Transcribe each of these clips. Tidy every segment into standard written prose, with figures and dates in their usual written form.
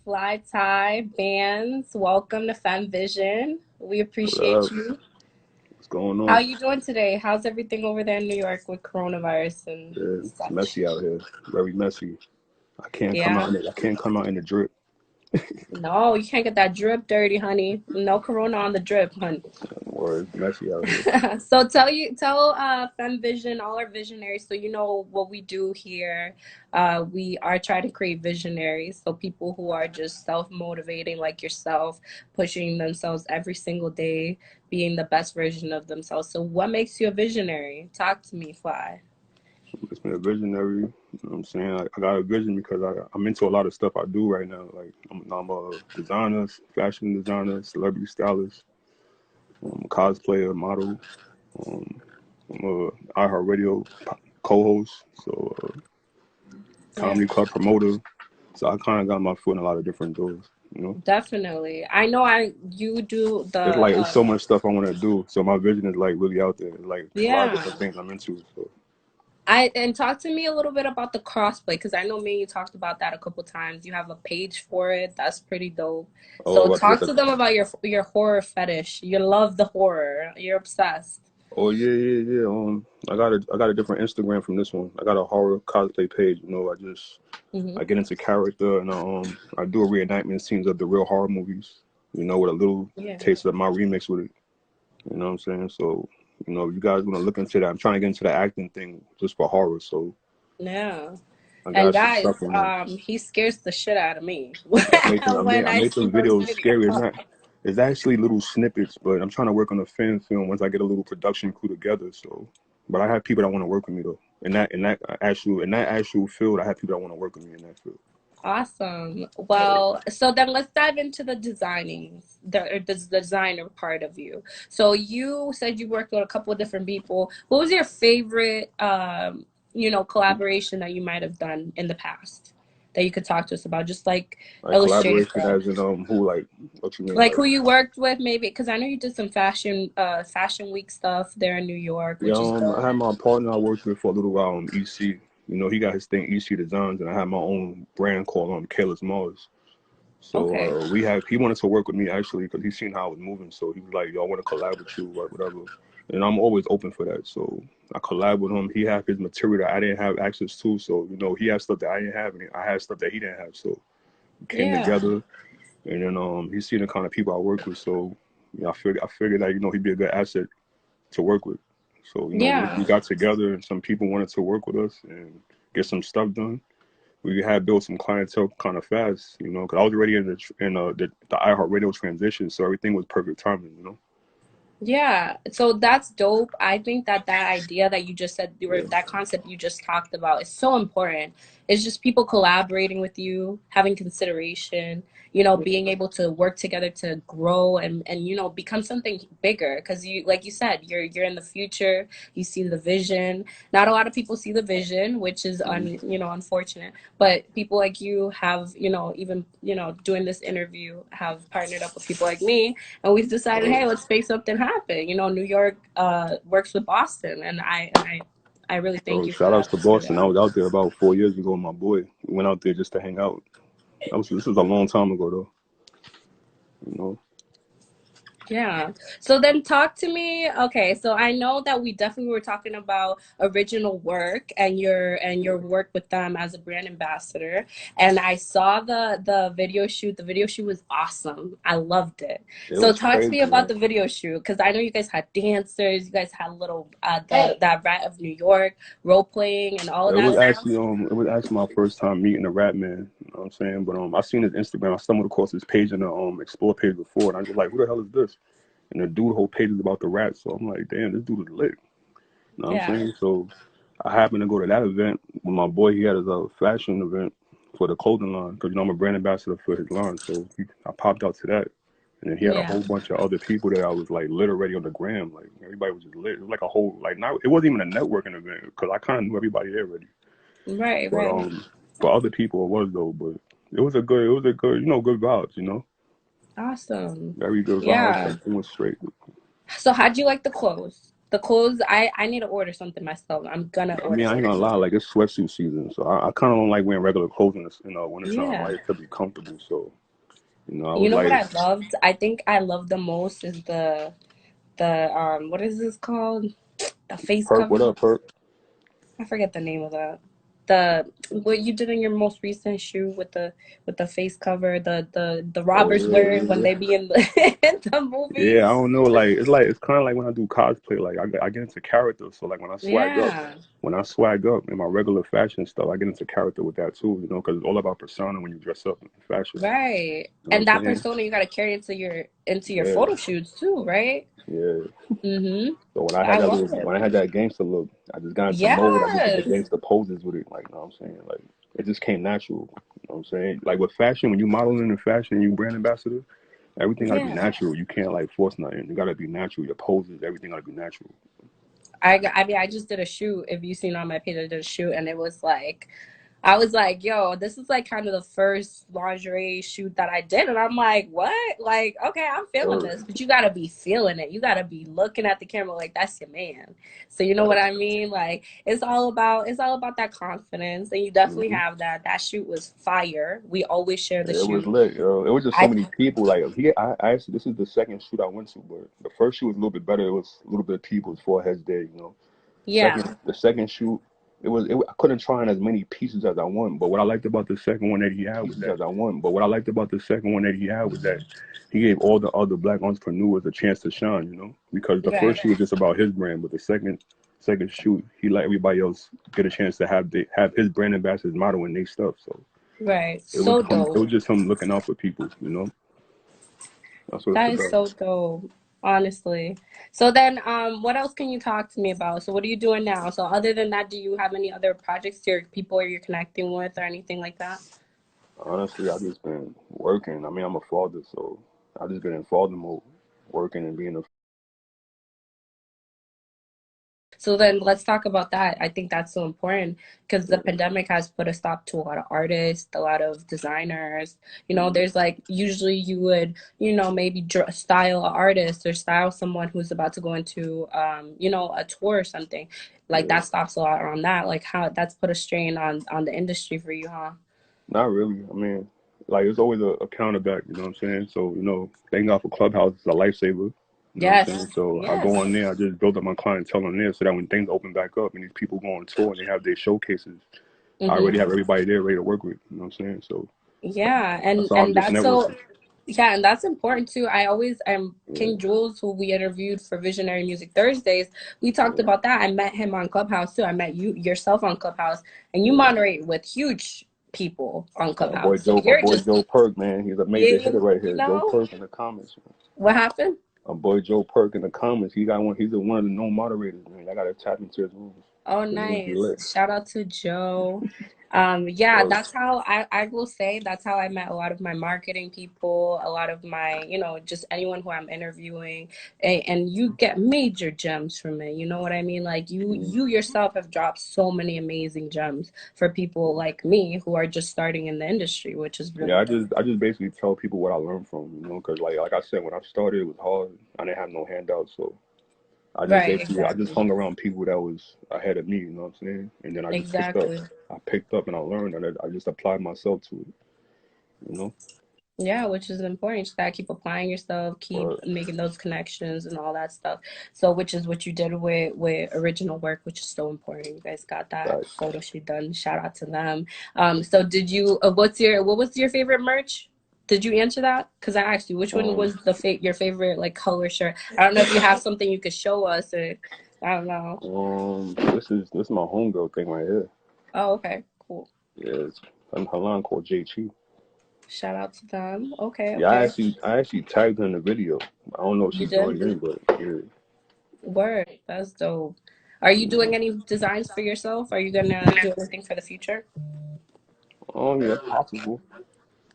Fly tie bands, welcome to FemmeVision. We appreciate you. What's going on? How are you doing today? How's everything over there in New York with coronavirus and It's such? messy out here. Very messy. I can't come out. I can't come out in the drip. No, you can't get that drip dirty, honey. No corona on the drip, honey. Or it's messy out here. So tell FemmeVision, all our visionaries, so you know what we do here. We are trying to create visionaries, so people who are just self-motivating like yourself, pushing themselves every single day, being the best version of themselves. So what makes you a visionary? Talk to me, Fly. It's been a visionary. You know what I'm saying? I got a vision because I'm into a lot of stuff I do right now. Like I'm a designer, fashion designer, celebrity stylist, cosplayer, model. I'm a iHeartRadio co-host, so comedy club promoter. So I kind of got my foot in a lot of different doors, you know? Definitely. I know you do It's like, it's the so much stuff I want to do. So my vision is like really out there. It's like a lot of yeah. different things I'm into. So And talk to me a little bit about the crossplay, because I know me and you talked about that a couple times. You have a page for it. That's pretty dope. So talk to them about your horror fetish. You love the horror. You're obsessed. Oh yeah. I got a different Instagram from this one. I got a horror cosplay page. You know, I get into character and I do a reenactment scenes of the real horror movies. You know, with a little taste of my remix with it. You know what I'm saying? So, you know, if you guys want to look into that, I'm trying to get into the acting thing just for horror. So Yeah. I And got some guys, stuff in there. he scares the shit out of me I when I make see them those videos scary. videos. It's actually little snippets, but I'm trying to work on a fan film once I get a little production crew together. So, but I have people that want to work with me though. In that actual field, I have people that want to work with me in that field. Awesome. Well, so then let's dive into the the designer part of you. So you said you worked with a couple of different people. What was your favorite, collaboration that you might have done in the past that you could talk to us about? Just like Like illustrative collaboration stuff. as in who, like, what you mean, Like who you worked with, maybe, because I know you did some fashion week stuff there in New York, Yeah, which is I dope. had my partner I worked with for a little while, EC. You know, he got his thing, EC Designs, and I had my own brand called Careless Mars. So Okay. he wanted to work with me actually because he seen how I was moving. So he was like, "Yo, I want to collab with you, or whatever." And I'm always open for that. So I collab with him. He had his material that I didn't have access to. So, you know, he had stuff that I didn't have, and I had stuff that he didn't have. So we came Yeah. together, and then he's seen the kind of people I work with. So yeah, I figured that, you know, he'd be a good asset to work with. So, you know, Yeah. we got together, and some people wanted to work with us and get some stuff done. We had built some clientele kind of fast, you know, because I was already in the iHeartRadio transition, so everything was perfect timing, you know. Yeah, so that's dope. I think that idea that you just said, that concept you just talked about is so important. It's just people collaborating with you, having consideration, being able to work together to grow and become something bigger. Because you, like you said, you're in the future. You see the vision. Not a lot of people see the vision, which is unfortunate. But people like you have, even doing this interview, have partnered up with people like me, and we've decided, hey, let's make something happen. New York works with Boston, and I really thank you for Shout outs that. to Boston. I was out there about 4 years ago with my boy. We went out there just to hang out. This was a long time ago though, you know. Yeah. So then talk to me. Okay, so I know that we definitely were talking about original work and your work with them as a brand ambassador. And I saw the video shoot. The video shoot was awesome. I loved it. It So was talk to me crazy, about man. the video shoot, because I know you guys had dancers, you guys had little that Rat of New York role playing and all of that stuff. It was actually my first time meeting the Rat Man. You know what I'm saying? But I seen his Instagram. I stumbled across his page in the explore page before, and I was just like, who the hell is this? And the dude whole page is about the rat. So I'm like, damn, this dude is lit. You know what I'm Yeah. saying? So I happened to go to that event with my boy. He had his fashion event for the clothing line because, you know, I'm a brand ambassador for his line. So I popped out to that. And then he had a Yeah. whole bunch of other people that I was like lit already on the gram. Like everybody was just lit. It was like a whole, like, not, it wasn't even a networking event because I kind of knew everybody there already. Right, But right. for other people it was though. But it was a good, you know, good vibes, you know. Awesome. Very good vibes. Yeah. Everything was straight. So how'd you like the clothes? The clothes, I need to order something myself. I'm gonna I mean, I ain't order gonna lie, like it's sweatsuit season, so I kind of don't like wearing regular clothes in the wintertime. I Yeah. like it to be comfortable, so I You was know what like, I loved? I think I love the most is the what is this called? The face Perk, what cover. up, Perk? I forget the name of that. The what you did in your most recent shoot with the face cover, the Oh robbers yeah, wear it when yeah. they be in the in the Yeah, I movies. don't know. Like it's kind of like when I do cosplay. Like I get into character. So like Yeah, when I swag up in my regular fashion stuff, I get into character with that too. Because it's all about persona when you dress up in fashion. right. You know what And I'm that saying? persona you gotta carry into your Yeah, photo shoots too, right? yeah. Mm-hmm. So I love when it. I had that gangster look, I just got into mode. I just did the Yes. gangster poses with it. Like, you know what I'm saying? Like it just came natural. You know what I'm saying? Like with fashion, when you modeling in fashion, you brand ambassador, everything gotta be Yeah. natural. You can't like force nothing. You gotta be natural. Your poses, everything gotta be natural. I mean, I just did a shoot. If you seen on my page, I did a shoot, and it was like, I was like, yo, this is like kind of the first lingerie shoot that I did. And I'm like, what? Like, okay, I'm feeling Or this, but you gotta be feeling it. You gotta be looking at the camera like that's your man. So you know what like, I mean? Like it's all about that confidence. And you definitely mhm. have that. That shoot was fire. We always share the It was shoot. lit, yo. It was just so I many people. Like I actually, this is the second shoot I went to, but the first shoot was a little bit better. It was a little bit of people's foreheads there. yeah, The second shoot, I couldn't try on as many pieces as I want. But what I liked about the second one that he had was that, he gave all the other black entrepreneurs a chance to shine. Because the first right, shoot was just about his brand, but the second shoot, he let everybody else get a chance to have his brand ambassadors modeling their stuff. So right. it was So him. It dope. was just him looking out for people. That's what it's That is about. so dope, honestly. So then, what else can you talk to me about? So what are you doing now? So other than that, do you have any other projects or people you're connecting with or anything like that? Honestly, I just been working. I mean, I'm a father, so I just been in father mode, working and being a. So then let's talk about that. I think that's so important because the Yeah. pandemic has put a stop to a lot of artists, a lot of designers. Mhm. There's like usually you would, maybe style an artist or style someone who's about to go into, a tour or something. Like Yeah. that stops a lot on that. Like how that's put a strain on the industry for you, huh? Not really. I mean, like it's always a counterback. You know what I'm saying? So thank God for Clubhouse is a lifesaver. You know what I'm saying? Yes, So I go yes. on there. I just build up my clientele on there, so that when things open back up and these people go on tour and they have their showcases, I Mm-hmm. already have everybody there ready to work with. You know what I'm saying? So Yeah, that's all. I'm and just that's so networking. yeah, and that's important too. I always King Yeah. Jules, who we interviewed for Visionary Music Thursdays. We talked Yeah. about that. I met him on Clubhouse too. I met you yourself on Clubhouse, and you Yeah. moderate with huge people on My boy Clubhouse. So Joe, my you're boy just Joe Perk, man, he's a major hitter you, right you here. Joe know Perk in the comments, man. what happened? My boy Joe Perk in the comments. He got one. He's one of the known moderators, man. I gotta tap into his rooms. Oh, His rooms be nice. lit. Shout out to Joe. Yeah, Word. that's how I will say that's how I met a lot of my marketing people, a lot of my, just anyone who I'm interviewing. And you get major gems from it. You know what I mean? Like Mhm. you yourself have dropped so many amazing gems for people like me who are just starting in the industry, which is Yeah, really dope. I just basically tell people what I learned from, because like I said, when I started, it was hard. I didn't have no handouts, so Right, I just exactly. hung around people that was ahead of me. You know what I'm saying? And then Exactly. I picked up and I learned, and I just applied myself to it. You know, Yeah, which is important. You just gotta keep applying yourself, keep but making those connections and all that stuff. So, which is what you did with original work, which is so important. You guys got that facts. photo shoot done. Shout out to them. So did you? What was your favorite merch? Did you answer that? Because I asked you, which one Um, was your favorite like color shirt? I don't know if you have something you could show us, or I don't know. this is my homegirl thing right here. Oh, okay, cool. Yeah, it's her line called JT. Shout out to them. Okay, Yeah, okay. I actually tagged her in the video. I don't know if You she did? joined in, but yeah. Word, that's dope. Are you doing Mhm. any designs for yourself? Are you gonna do anything for the future? Oh yeah, possible.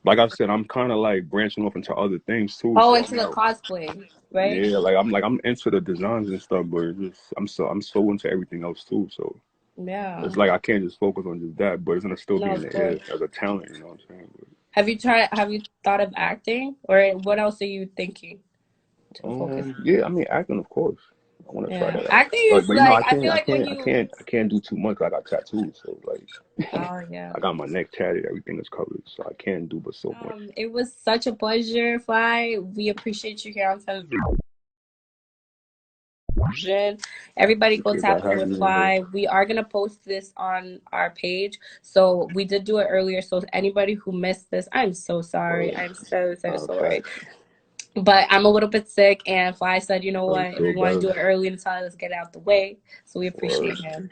Like I said, I'm kind of like branching off into other things too. Oh, So into the cosplay, right? yeah, like I'm into the designs and stuff, but it's just I'm so into everything else too. So Yeah. it's like I can't just focus on just that, but it's gonna still No, be in of the course. air as a talent. You know what I'm saying? Have you thought of acting? Or what else are you thinking to focus? Yeah, I mean acting, of course. I want to try Yeah, that out. acting But is you know, like, I feel like when you, I can't do too much. I got tattoos, so like oh yeah. I got my neck tatted. Everything is covered, so I can't do but so much. It was such a pleasure, Fly. We appreciate you here on FemmeVision. Everybody go Appreciate tap that in having with me in here. Fly. We are gonna post this on our page. So we did do it earlier. So anybody who missed this, I'm so sorry. Word. I'm so sorry. Facts. But I'm a little bit sick, and Fly said, you know Word. what? If Feel you want to better. do it early and tell, let's get it out the way. So we Word. appreciate him.